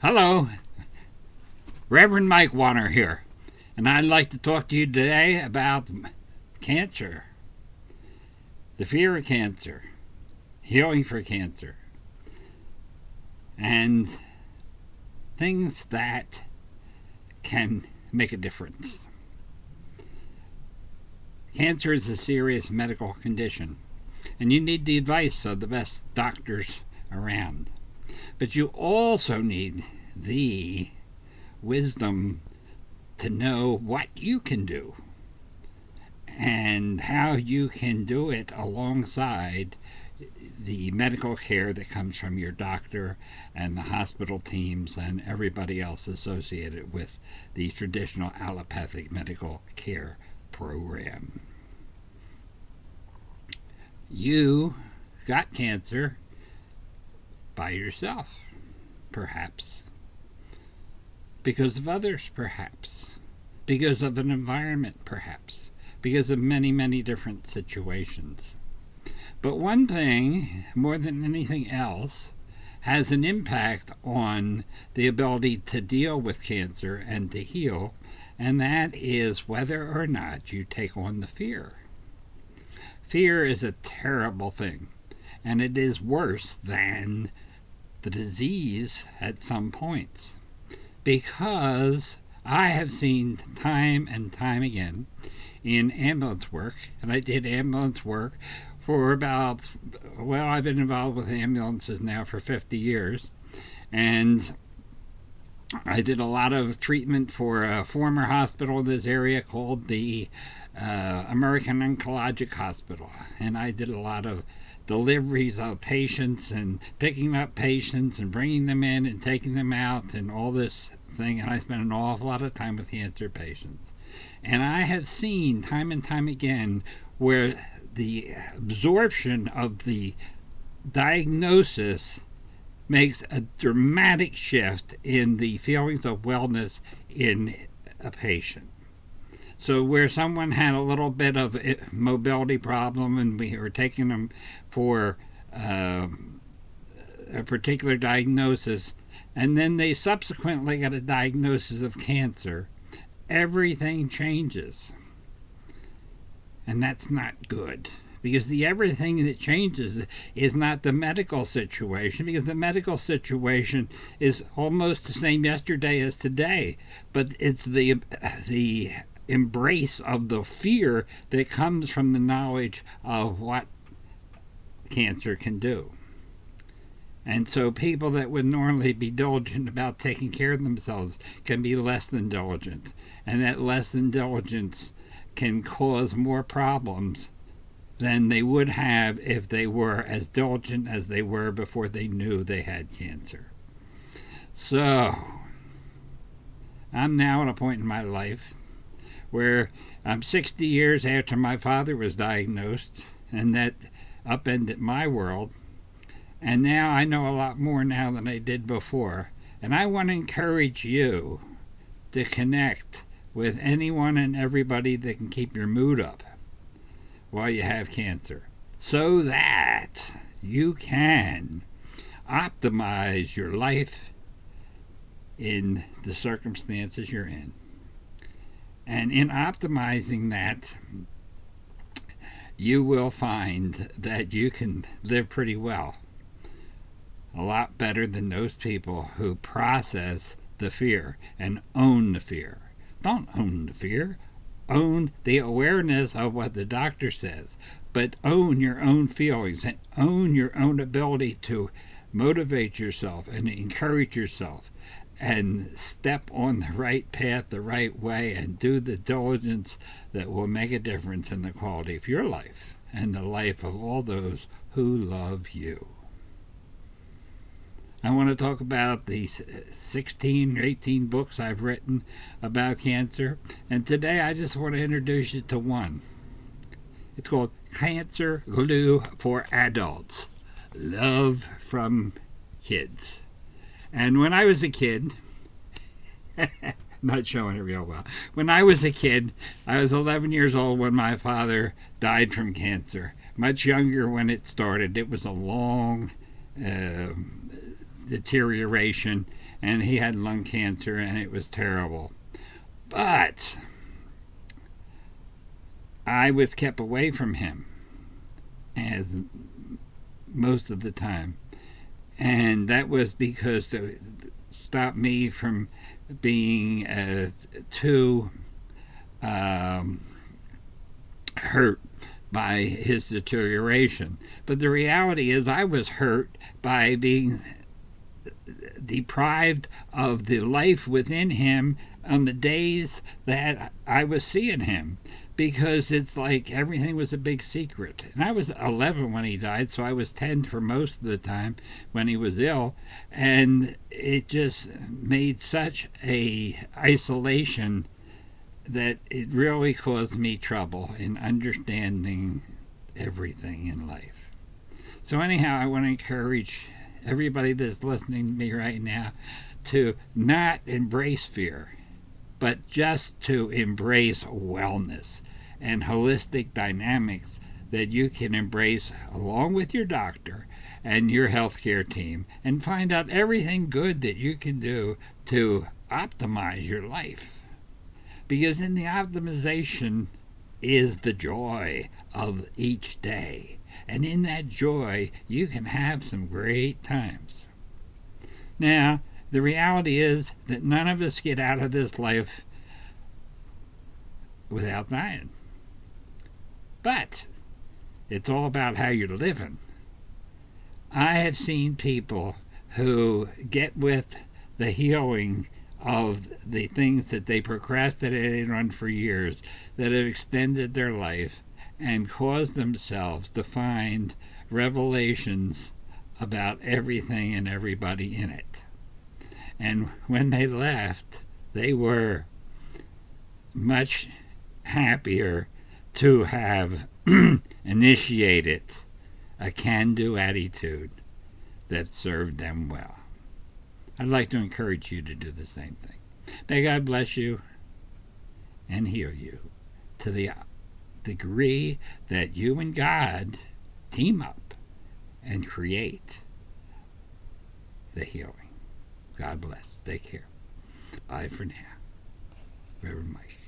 Hello, Reverend Mike Warner here, and I'd like to talk to you today about cancer, the fear of cancer, healing for cancer, and things that can make a difference. Cancer is a serious medical condition, and you need the advice of the best doctors around. But you also need the wisdom to know what you can do and how you can do it alongside the medical care that comes from your doctor and the hospital teams and everybody else associated with the traditional allopathic medical care program. You got cancer by yourself, perhaps, because of others, perhaps, because of an environment, perhaps, because of many, many different situations. But one thing, more than anything else, has an impact on the ability to deal with cancer and to heal, and that is whether or not you take on the fear. Fear is a terrible thing, and it is worse than the disease at some points, because I have seen time and time again in ambulance work, and I did ambulance work for I've been involved with ambulances now for 50 years, and I did a lot of treatment for a former hospital in this area called the American Oncologic Hospital, and I did a lot of deliveries of patients and picking up patients and bringing them in and taking them out and all this thing, and I spent an awful lot of time with cancer patients. And I have seen time and time again where the absorption of the diagnosis makes a dramatic shift in the feelings of wellness in a patient. So where someone had a little bit of a mobility problem and we were taking them for a particular diagnosis, and then they subsequently got a diagnosis of cancer, everything changes. And that's not good, because the everything that changes is not the medical situation, because the medical situation is almost the same yesterday as today, but it's the embrace of the fear that comes from the knowledge of what cancer can do. And so people that would normally be diligent about taking care of themselves can be less than diligent, and that less than diligence can cause more problems than they would have if they were as diligent as they were before they knew they had cancer. So I'm now at a point in my life where I'm 60 years after my father was diagnosed, and that upended my world. And now I know a lot more now than I did before. And I want to encourage you to connect with anyone and everybody that can keep your mood up while you have cancer, so that you can optimize your life in the circumstances you're in. And in optimizing that, you will find that you can live pretty well. A lot better than those people who process the fear and own the fear. Don't own the fear. Own the awareness of what the doctor says, but own your own feelings and own your own ability to motivate yourself and encourage yourself and step on the right path the right way and do the diligence that will make a difference in the quality of your life and the life of all those who love you. I want to talk about the 16 or 18 books I've written about cancer, and today I just want to introduce you to one. It's called Cancer Glue for Adults, Love from Kids. And when I was a kid, not showing it real well. When I was a kid, I was 11 years old when my father died from cancer. Much younger when it started. It was a long deterioration, and he had lung cancer, and it was terrible. But I was kept away from him as most of the time, and that was because to stop me from being too hurt by his deterioration. But the reality is I was hurt by being deprived of the life within him on the days that I was seeing him, because it's like everything was a big secret. And I was 11 when he died, so I was 10 for most of the time when he was ill, and it just made such a isolation that it really caused me trouble in understanding everything in life. So anyhow, I want to encourage everybody that's listening to me right now to not embrace fear, but just to embrace wellness and holistic dynamics that you can embrace along with your doctor and your healthcare team, and find out everything good that you can do to optimize your life. Because in the optimization is the joy of each day. And in that joy, you can have some great times. Now, the reality is that none of us get out of this life without dying. But it's all about how you're living. I have seen people who get with the healing of the things that they procrastinated on for years, that have extended their life and caused themselves to find revelations about everything and everybody in it. And when they left, they were much happier to have initiated a can-do attitude that served them well. I'd like to encourage you to do the same thing. May God bless you and heal you to the degree that you and God team up and create the healing. God bless. Take care. Bye for now. Reverend Mike.